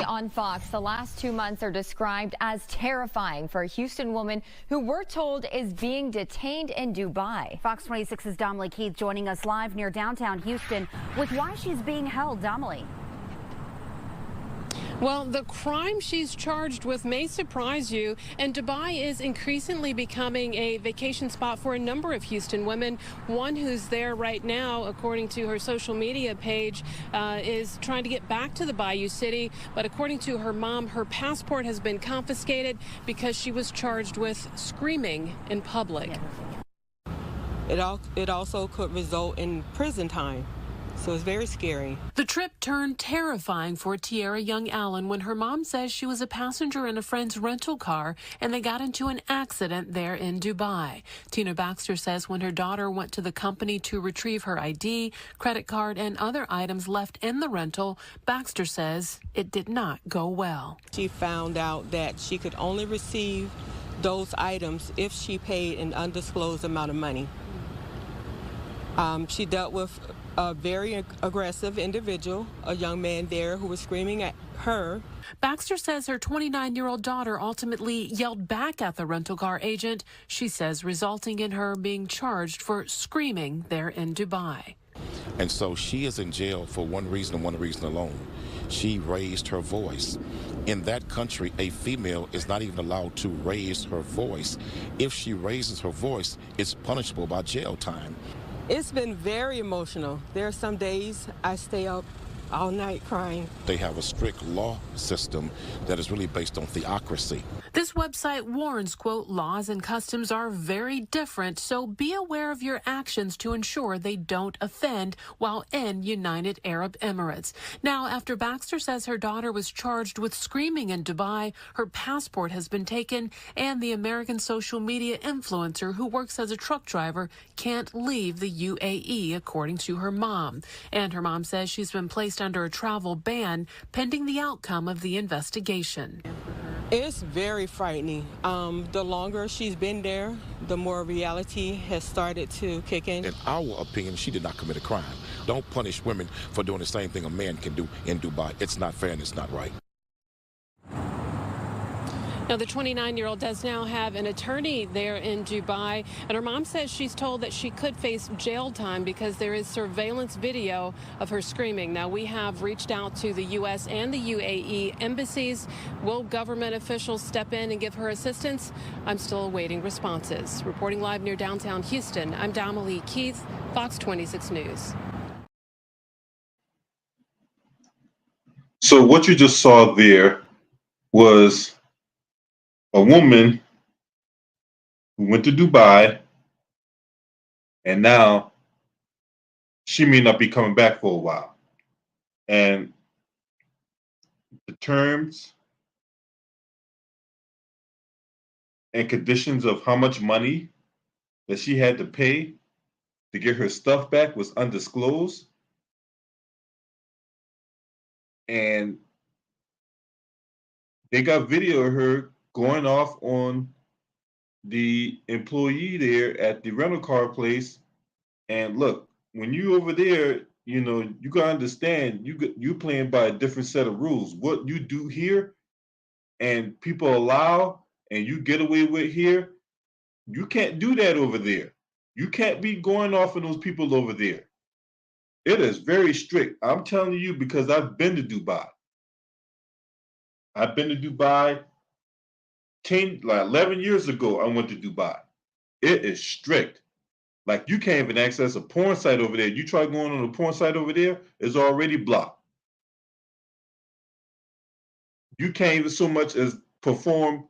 On Fox, the last 2 months are described as terrifying for a Houston woman who we're told is being detained in Dubai. Fox 26's Domely Keith joining us live near downtown Houston with why she's being held. Domely. Well, the crime she's charged with may surprise you, and Dubai is increasingly becoming a vacation spot for a number of Houston women. One who's there right now, according to her social media page, is trying to get back to the Bayou City, but according to her mom, her passport has been confiscated because she was charged with screaming in public. It also could result in prison time. So it's very scary. The trip turned terrifying for Tiara Young Allen when her mom says she was a passenger in a friend's rental car and they got into an accident there in Dubai. Tina Baxter says when her daughter went to the company to retrieve her ID, credit card, and other items left in the rental, Baxter says it did not go well. She found out that she could only receive those items if she paid an undisclosed amount of money. She dealt with a very aggressive individual, a young man there who was screaming at her. Baxter says her 29-year-old daughter ultimately yelled back at the rental car agent, she says resulting in her being charged for screaming there in Dubai. And so she is in jail for one reason and one reason alone. She raised her voice. In that country, a female is not even allowed to raise her voice. If she raises her voice, it's punishable by jail time. It's been very emotional. There are some days I stay up all night crying. They have a strict law system that is really based on theocracy. This website warns, quote, laws and customs are very different, so be aware of your actions to ensure they don't offend while in United Arab Emirates. Now, after Baxter says her daughter was charged with screaming in Dubai, her passport has been taken, and the American social media influencer who works as a truck driver can't leave the UAE, according to her mom. And her mom says she's been placed under a travel ban pending the outcome of the investigation. It's very frightening. The longer she's been there, the more reality has started to kick in. In our opinion, she did not commit a crime. Don't punish women for doing the same thing a man can do in Dubai. It's not fair and it's not right. Now, the 29-year-old does now have an attorney there in Dubai, and her mom says she's told that she could face jail time because there is surveillance video of her screaming. Now, we have reached out to the U.S. and the UAE embassies. Will government officials step in and give her assistance? I'm still awaiting responses. Reporting live near downtown Houston, I'm Domely Keith, Fox 26 News. So what you just saw there was a woman who went to Dubai, and now she may not be coming back for a while. And the terms and conditions of how much money that she had to pay to get her stuff back was undisclosed. And they got video of her going off on the employee there at the rental car place. And look, when you over there, you know, you gotta understand you playing by a different set of rules. What you do here and people allow and you get away with here, you can't do that over there. You can't be going off on those people over there. It is very strict. I'm telling you because I've been to Dubai. I've been to Dubai 11 years ago. I went to Dubai. It is strict. Like you can't even access a porn site over there. You try going on a porn site over there, it's already blocked. You can't even so much as perform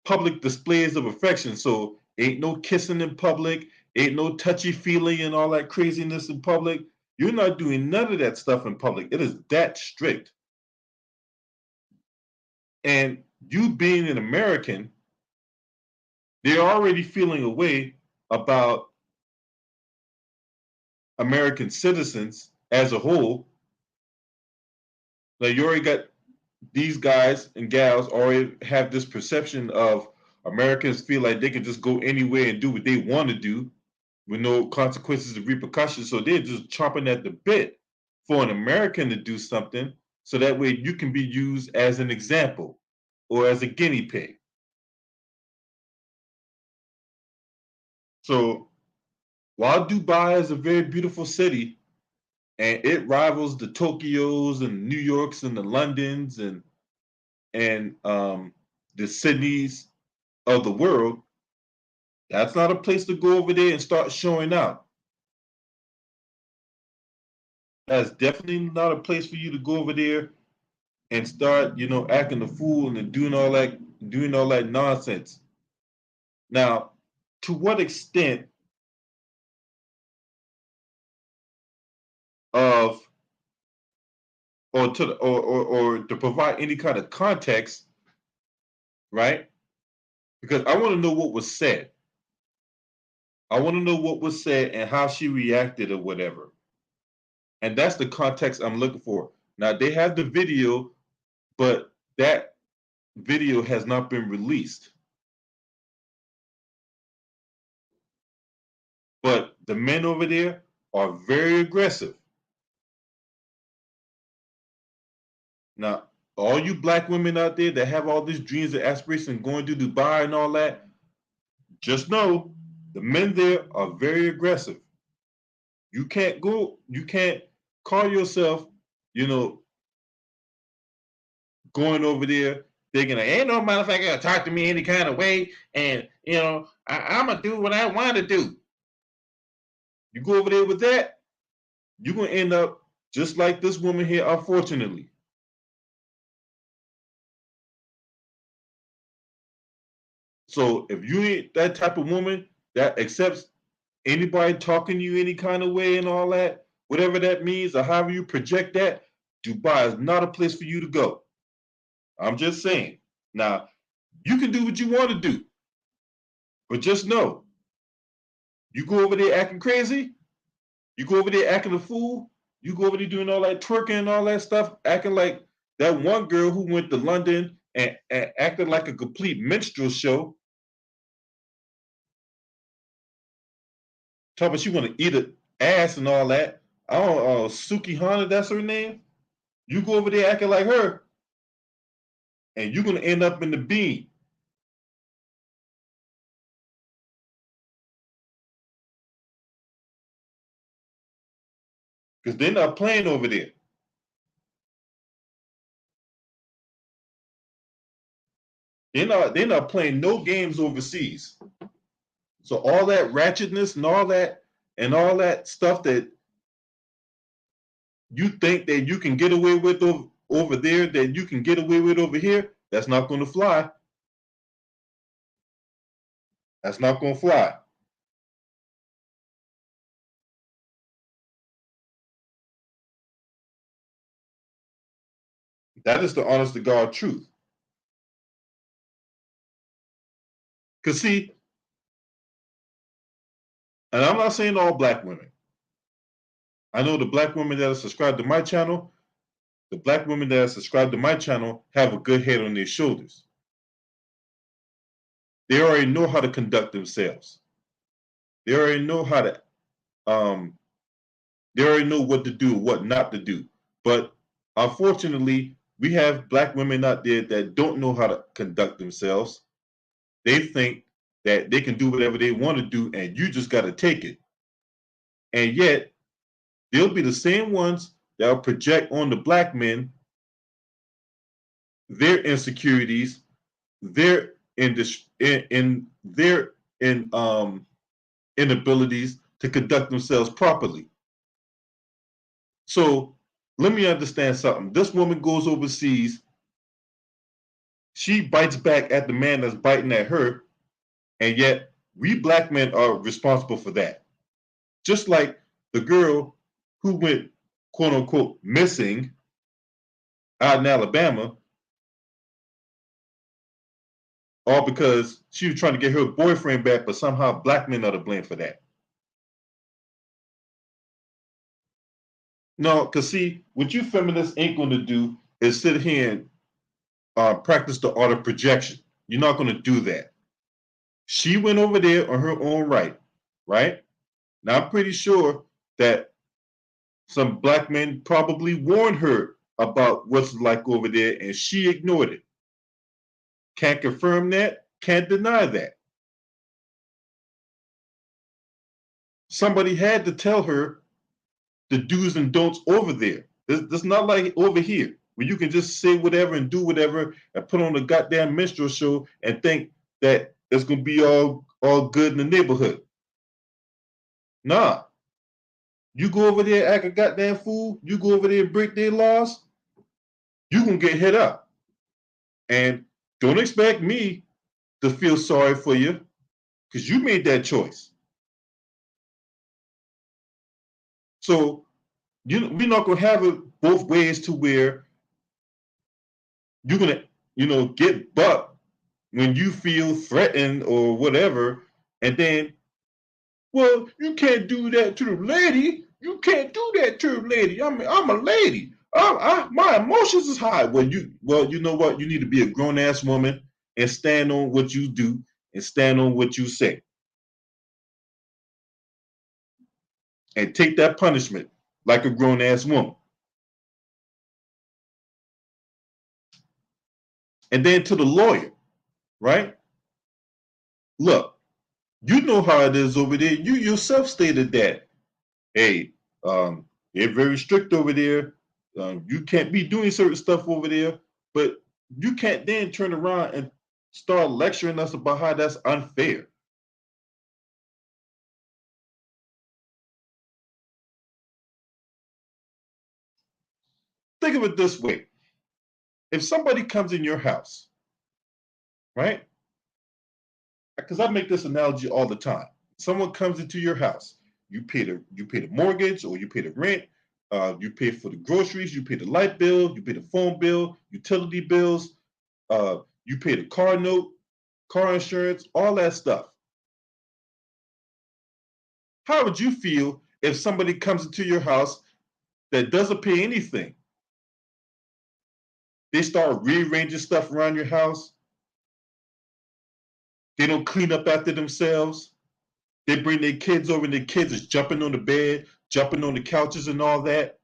public displays of affection. So ain't no kissing in public, ain't no touchy-feely and all that craziness in public. You're not doing none of that stuff in public. It is that strict. And you being an American, they're already feeling a way about American citizens as a whole. Like you already got these guys and gals already have this perception of Americans feel like they can just go anywhere and do what they want to do with no consequences or repercussions. So they're just chomping at the bit for an American to do something so that way you can be used as an example or as a guinea pig. So while Dubai is a very beautiful city and it rivals the Tokyos and New Yorks and the Londons and the Sydneys of the world, that's not a place to go over there and start showing out. That's definitely not a place for you to go over there and start, acting the fool and doing all that nonsense. Now, to what extent of or to provide any kind of context, right? Because I want to know what was said. I want to know what was said and how she reacted or whatever. And that's the context I'm looking for. Now they have the video, but that video has not been released. But the men over there are very aggressive. Now, all you black women out there that have all these dreams and aspirations going to Dubai and all that, just know the men there are very aggressive. You can't call yourself, going over there thinking, ain't no motherfucker gonna talk to me any kind of way, and I'm gonna do what I want to do. You go over there with that, you're gonna end up just like this woman here, unfortunately. So if you ain't that type of woman that accepts anybody talking to you any kind of way and all that, whatever that means or however you project that, Dubai is not a place for you to go. I'm just saying. Now, you can do what you want to do, but just know, you go over there acting crazy, you go over there acting a fool, you go over there doing all that twerking and all that stuff, acting like that one girl who went to London and acted like a complete minstrel show. Talking about she want to eat an ass and all that. I don't know, Suki Hana, that's her name. You go over there acting like her, and you're gonna end up in the bean. Because they're not playing over there. They're not playing no games overseas. So all that ratchetness and all that stuff that you think that you can get away with over there, that you can get away with over here, that's not going to fly. That's not going to fly. That is the honest to God truth. Because see, and I'm not saying all black women. I know the black women that are subscribed to my channel, the black women that are subscribed to my channel have a good head on their shoulders. They already know how to conduct themselves. They already know how to, they already know what to do, what not to do. But unfortunately, we have black women out there that don't know how to conduct themselves. They think that they can do whatever they want to do, and you just got to take it. And yet, they'll be the same ones that will project on the black men their insecurities, their inabilities to conduct themselves properly. So let me understand something. This woman goes overseas. She bites back at the man that's biting at her, and yet we black men are responsible for that. Just like the girl who went, quote unquote, missing out in Alabama, all because she was trying to get her boyfriend back, but somehow black men are to blame for that. No, because see, what you feminists ain't going to do is sit here and practice the art of projection. You're not going to do that. She went over there on her own right? Now, I'm pretty sure that some black men probably warned her about what's like over there, and she ignored it. Can't confirm that, can't deny that. Somebody had to tell her the do's and don'ts over there. It's not like over here, where you can just say whatever and do whatever and put on a goddamn minstrel show and think that it's gonna be all good in the neighborhood. Nah. You go over there act a goddamn fool, you go over there and break their laws, you gonna get hit up. And don't expect me to feel sorry for you, because you made that choice. So we're not gonna have it both ways to where you're gonna, get bucked when you feel threatened or whatever, and then, well, you can't do that to the lady. You can't do that to the lady. I'm a lady. My emotions is high. Well, you know what? You need to be a grown ass woman and stand on what you do and stand on what you say, and take that punishment like a grown ass woman. And then to the lawyer, right? Look, you know how it is over there. You yourself stated that, hey, they're very strict over there. You can't be doing certain stuff over there, but you can't then turn around and start lecturing us about how that's unfair. Think of it this way. If somebody comes in your house, right? Because I make this analogy all the time. Someone comes into your house, you pay the mortgage, or you pay the rent, you pay for the groceries, you pay the light bill, you pay the phone bill, utility bills, you pay the car note, car insurance, all that stuff. How would you feel if somebody comes into your house that doesn't pay anything? They start rearranging stuff around your house. They don't clean up after themselves. They bring their kids over and their kids is jumping on the bed, jumping on the couches and all that,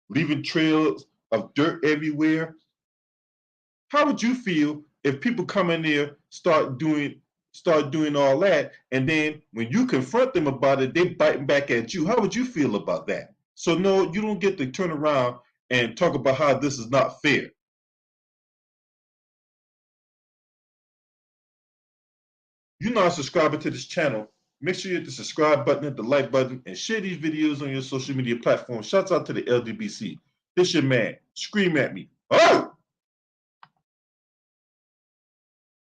leaving trails of dirt everywhere. How would you feel if people come in there, start doing all that, and then when you confront them about it, they biting back at you? How would you feel about that? So no, you don't get to turn around and talk about how this is not fair. You're not subscribing to this channel, make sure you hit the subscribe button, hit the like button, and share these videos on your social media platforms. Shouts out to the LDBC. This your man. Scream at me. Oh!